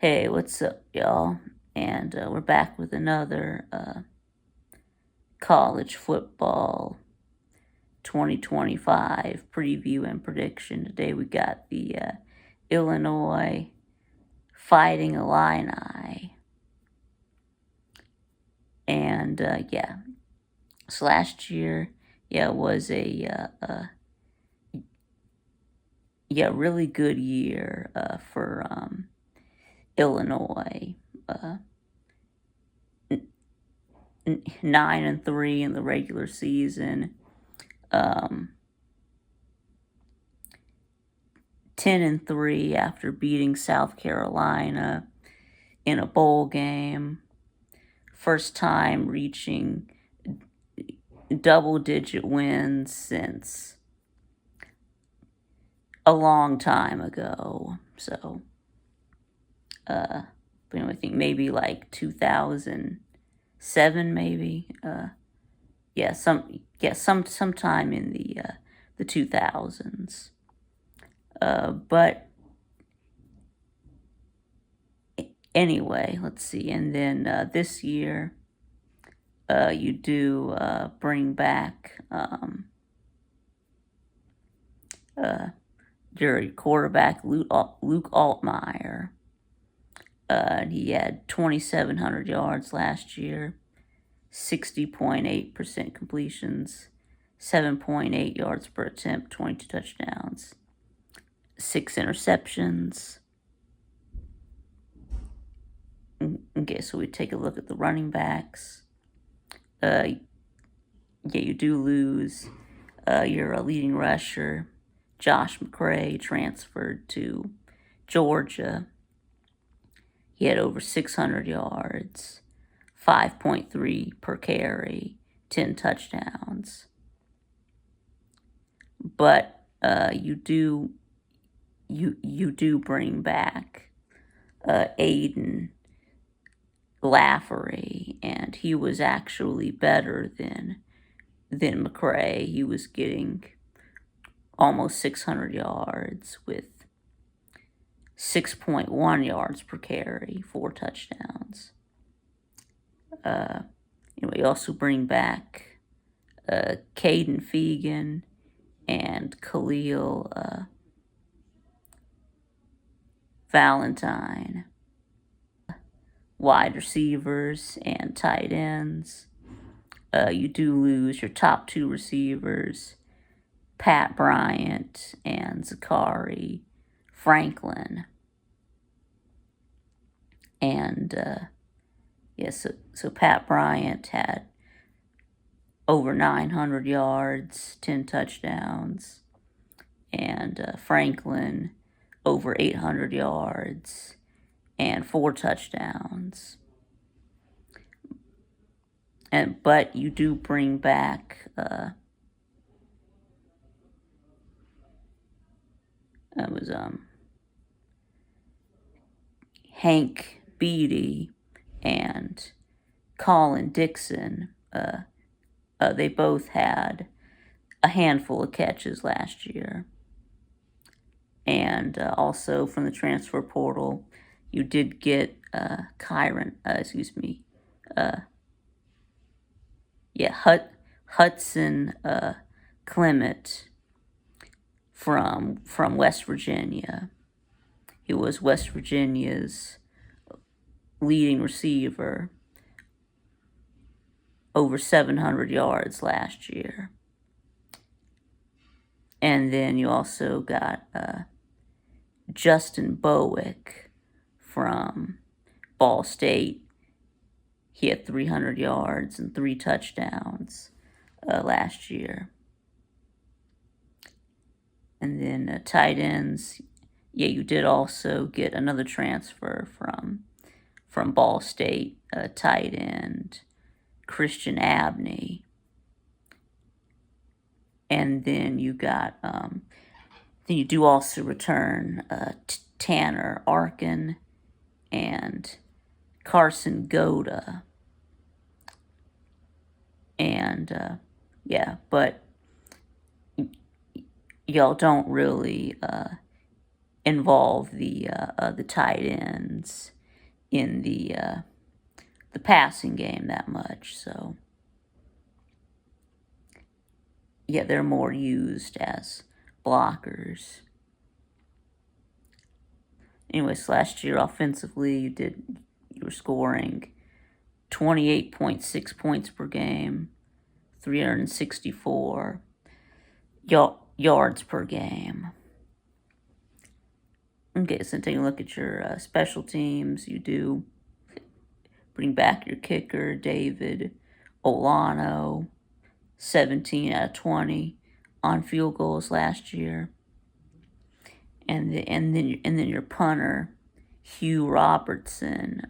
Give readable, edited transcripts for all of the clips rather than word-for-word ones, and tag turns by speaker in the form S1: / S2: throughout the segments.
S1: Hey, what's up, y'all? And we're back with another college football 2025 preview and prediction. Today we got the Illinois Fighting Illini. And so last year, was a really good year for Illinois. Uh, 9-3 in the regular season. 10-3 after beating South Carolina in a bowl game. First time reaching double-digit wins since a long time ago. So, but I think maybe like 2007, maybe. Sometime in the 2000s. But anyway, let's see. And then this year, you do bring back your quarterback, Luke Altmaier. He had 2,700 yards last year, 60.8% completions, 7.8 yards per attempt, 22 touchdowns, 6 interceptions. Okay, so we take a look at the running backs. You do lose your leading rusher, Josh McCray, transferred to Georgia. He had over 600 yards, 5.3 per carry, 10 touchdowns. But you do bring back Aiden Laffery, and he was actually better than McCray. He was getting almost 600 yards with 6.1 yards per carry, 4 touchdowns. You also bring back Caden Fegan and Khalil Valentine, wide receivers and tight ends. You do lose your top 2 receivers, Pat Bryant and Zachary Franklin. And so Pat Bryant had over 900 yards, 10 touchdowns, and Franklin over 800 yards and 4 touchdowns. But you do bring back Hank Beatty and Colin Dixon. They both had a handful of catches last year. And also from the transfer portal, you did get Hudson Clement from West Virginia. He was West Virginia's leading receiver, over 700 yards last year. And then you also got Justin Bowick from Ball State. He had 300 yards and 3 touchdowns last year. And then tight ends, you did also get another transfer from Ball State, tight end Christian Abney. And then you got, then you do also return Tanner Arkin and Carson Goda. And but y'all don't really involve the tight ends in the passing game that much. So yeah, they're more used as blockers. Anyways, last year offensively, you were scoring 28.6 points per game, 364 yards per game. Okay, so taking a look at your special teams, you do bring back your kicker, David Olano, 17 out of 20 on field goals last year. And then your punter, Hugh Robertson,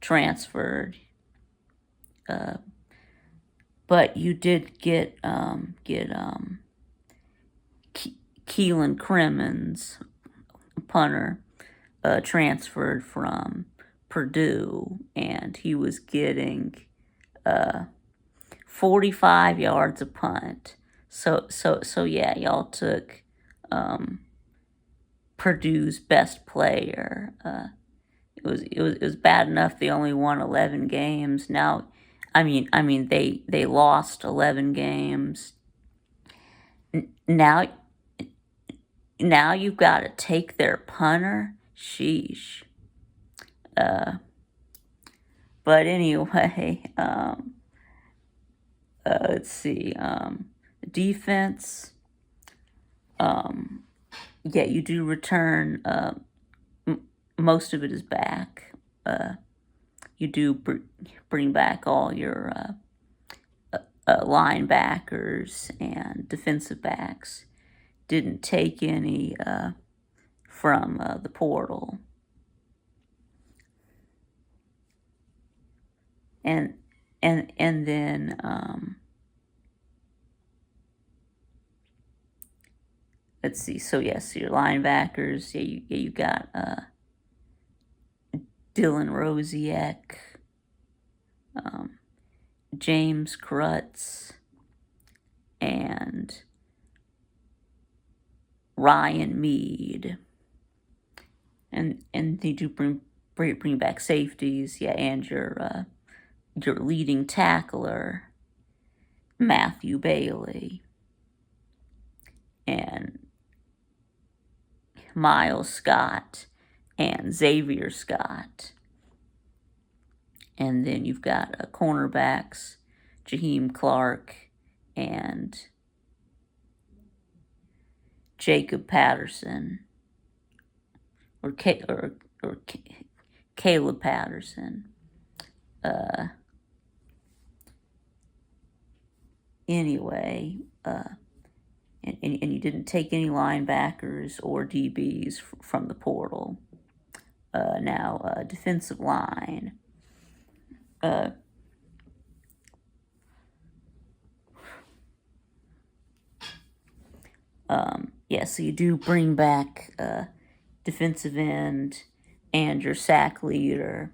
S1: transferred. But you did get Keelan Crimmins, punter, transferred from Purdue, and he was getting 45 yards a punt. So yeah, y'all took Purdue's best player. It was bad enough they only won 11 games. Now, I mean they lost 11 games. Now you've got to take their punter. Sheesh. But anyway, let's see. Defense. Yeah, you do return. Most of it is back. You do bring back all your linebackers and defensive backs. Didn't take any from the portal. And then let's see. So yes, your linebackers. Yeah, you got Dylan Rosiek, James Krutz, and Ryan Mead. And they do bring back safeties. Yeah, and your leading tackler, Matthew Bailey, and Miles Scott, and Xavier Scott. And then you've got cornerbacks, Jaheim Clark and Jacob Patterson, or Caleb Patterson. Anyway, and you didn't take any linebackers or DBs from the portal. Now, defensive line. Yeah, so you do bring back defensive end and your sack leader,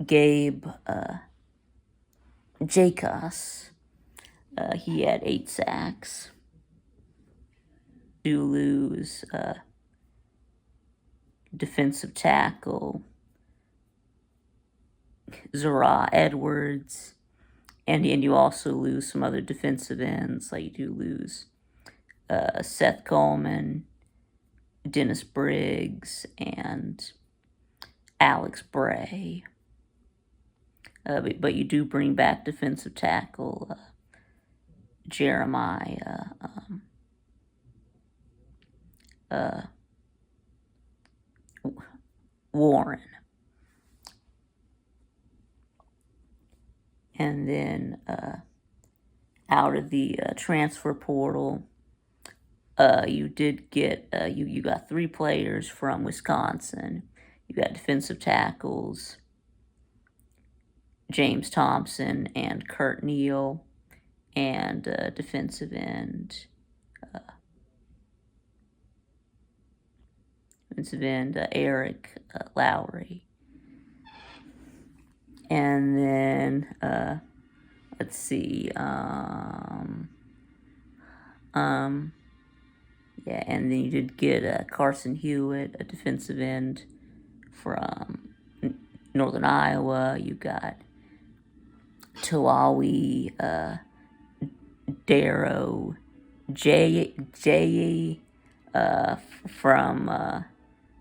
S1: Gabe Jacos. He had 8 sacks. Do lose defensive tackle Zara Edwards, and you also lose some other defensive ends. Like you do lose Seth Coleman, Dennis Briggs, and Alex Bray. But you do bring back defensive tackle Jeremiah Warren. And then out of the transfer portal, you did get, you got 3 players from Wisconsin. You got defensive tackles James Thompson and Kurt Neal, and defensive end Eric Lowry. And then let's see, yeah, and then you did get Carson Hewitt, a defensive end from Northern Iowa. You got Tawawi, Darrow, J from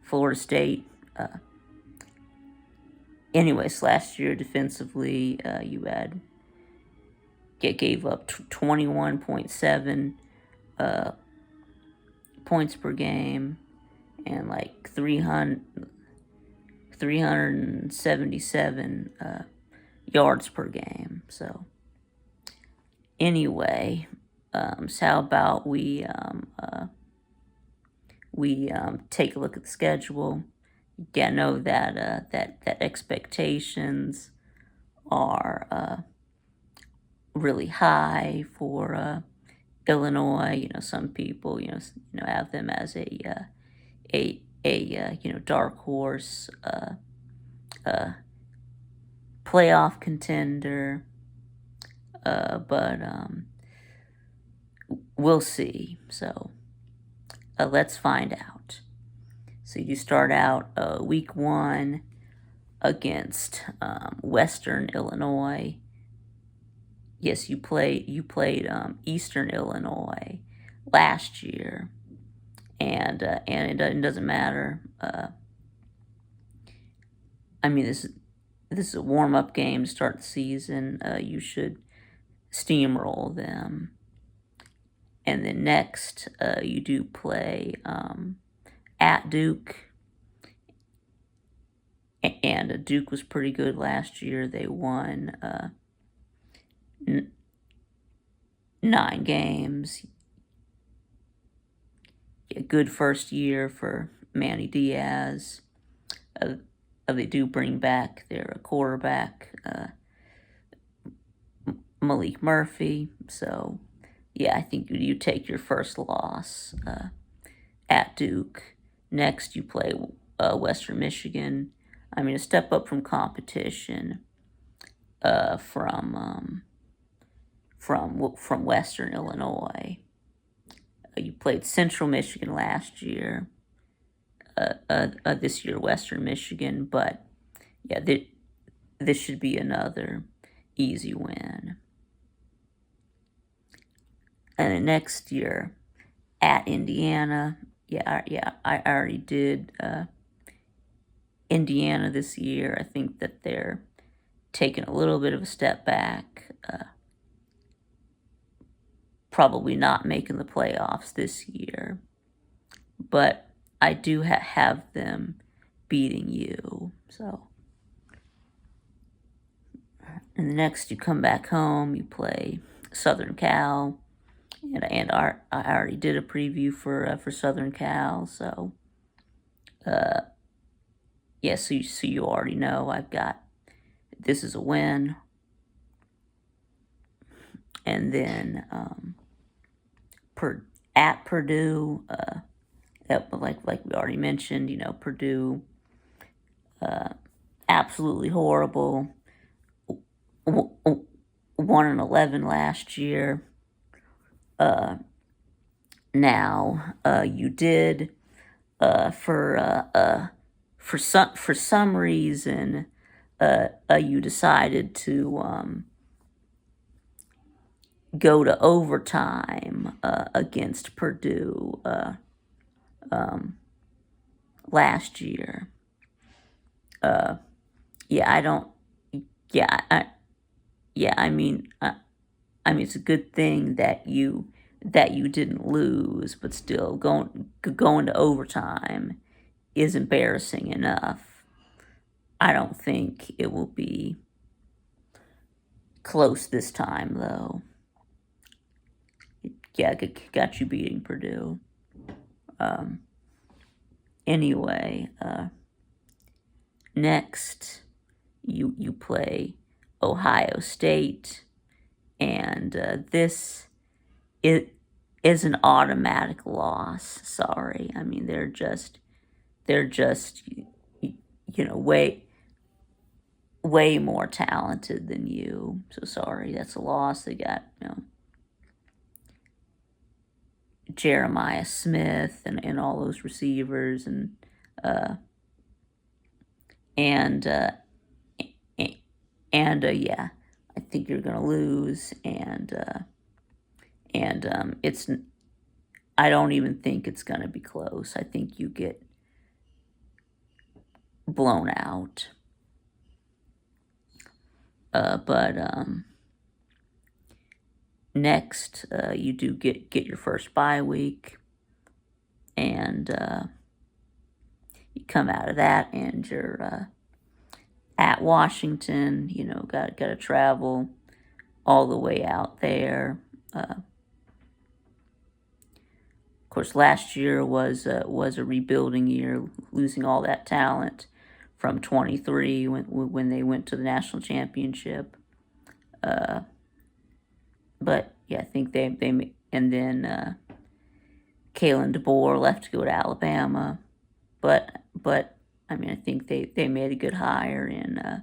S1: Florida State. Anyways, last year defensively, you had gave up 21.7 points per game and like 377 yards per game. So anyway, so how about we take a look at the schedule. Yeah, know that that expectations are really high for Illinois. You know, some people have them as a dark horse playoff contender, but we'll see. So let's find out. So you start out week 1 against Western Illinois. Yes, you played Eastern Illinois last year, and it doesn't matter. I mean, this is a warm-up game to start the season. You should steamroll them, and then next you do play at Duke, and Duke was pretty good last year. They won 9 games. A good first year for Manny Diaz. They do bring back their quarterback, Malik Murphy. So, yeah, I think you take your first loss at Duke. Next, you play Western Michigan. I mean, a step up from competition from Western Illinois. You played Central Michigan last year. This year, Western Michigan, but yeah, this should be another easy win. And then next year, at Indiana, I already did Indiana this year. I think that they're taking a little bit of a step back. Probably not making the playoffs this year, but I do have them beating you. So, and the next you come back home, you play Southern Cal, and I already did a preview for Southern Cal. So, yeah, so you already know I've got this is a win, and then at Purdue. Like we already mentioned, Purdue, absolutely horrible. 1-11 last year. Now you did for some reason you decided to go to overtime against Purdue last year. I mean, it's a good thing that you didn't lose, but still going to overtime is embarrassing enough. I don't think it will be close this time, though. Yeah, got you beating Purdue. Anyway, next you play Ohio State, and this is an automatic loss. Sorry, I mean they're just way more talented than you. So sorry, that's a loss. They got Jeremiah Smith and all those receivers, and and yeah, I think you're gonna lose, and it's I don't even think it's gonna be close. I think you get blown out. But next, you do get your first bye week, and you come out of that, and you're at Washington. Got to travel all the way out there. Of course, last year was a rebuilding year, losing all that talent from 23 when they went to the national championship. But yeah, I think they and then Kalen DeBoer left to go to Alabama, but I mean I think they made a good hire in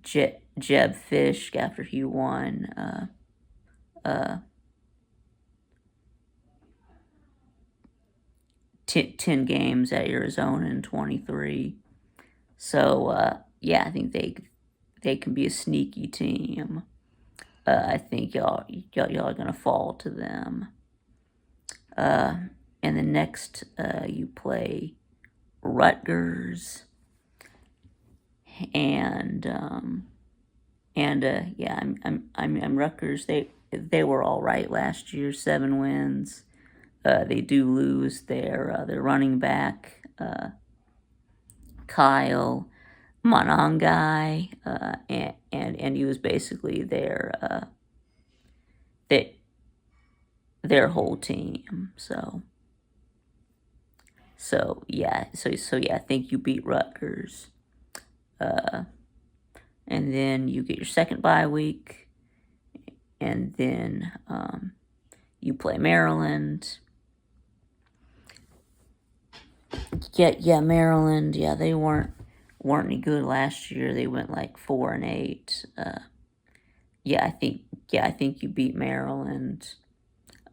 S1: Jeb Fish after he won 10 games at Arizona in 23. So yeah, I think they can be a sneaky team. I think y'all are gonna fall to them. And then next, you play Rutgers, and yeah, I'm Rutgers. They were all right last year, 7 wins. They do lose their running back, Kyle Monongai, and he was basically their whole team. So yeah, I think you beat Rutgers, and then you get your second bye week, and then you play Maryland. Yeah, Maryland. Yeah, they weren't any good last year. They went like 4-8. Yeah, I think you beat Maryland,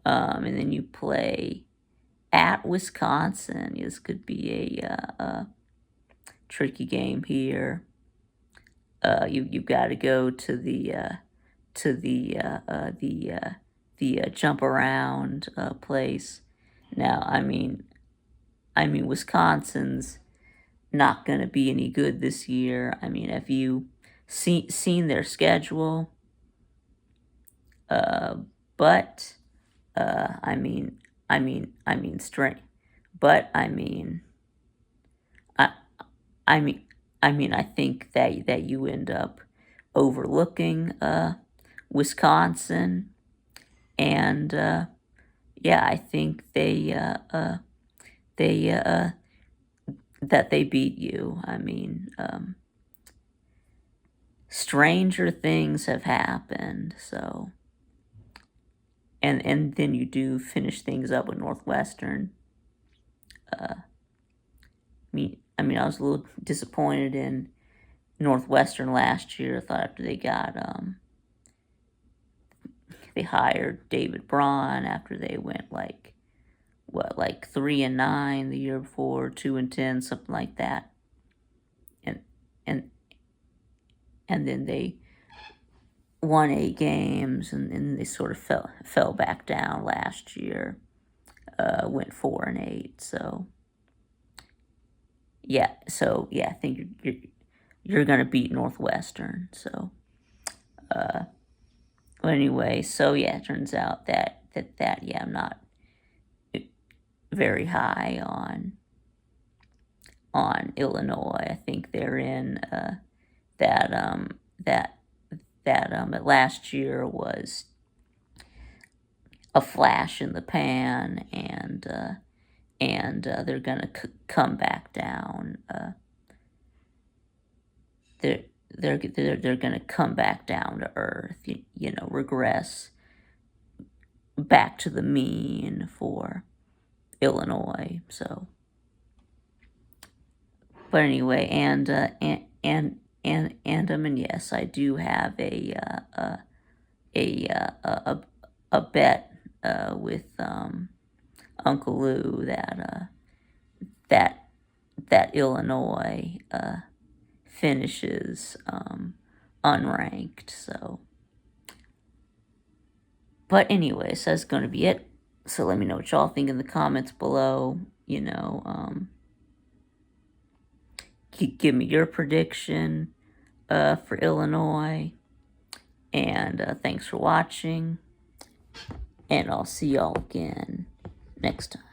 S1: and then you play at Wisconsin. This could be a tricky game here. You've got to go to the jump around place. Now, I mean, Wisconsin's not going to be any good this year. I mean, have you seen their schedule? But strength. But I I think that you end up overlooking Wisconsin, and yeah, I think they that they beat you. I mean, stranger things have happened. So, and then you do finish things up with Northwestern. I was a little disappointed in Northwestern last year. I thought after they hired David Braun after they went like 3-9 the year before, 2-10, something like that, and and and then they won 8 games, and they sort of fell back down last year. Went 4-8. So yeah, I think you're gonna beat Northwestern. So anyway, so yeah, it turns out that yeah, I'm not very high on Illinois. I think they're in that last year was a flash in the pan, and they're gonna come back down. They're gonna come back down to earth. Regress back to the mean for Illinois. So, but anyway, and yes, I do have a bet with Uncle Lou that that Illinois finishes unranked. So, but anyways, that's going to be it. So let me know what y'all think in the comments below. You know, give me your prediction for Illinois. And thanks for watching. And I'll see y'all again next time.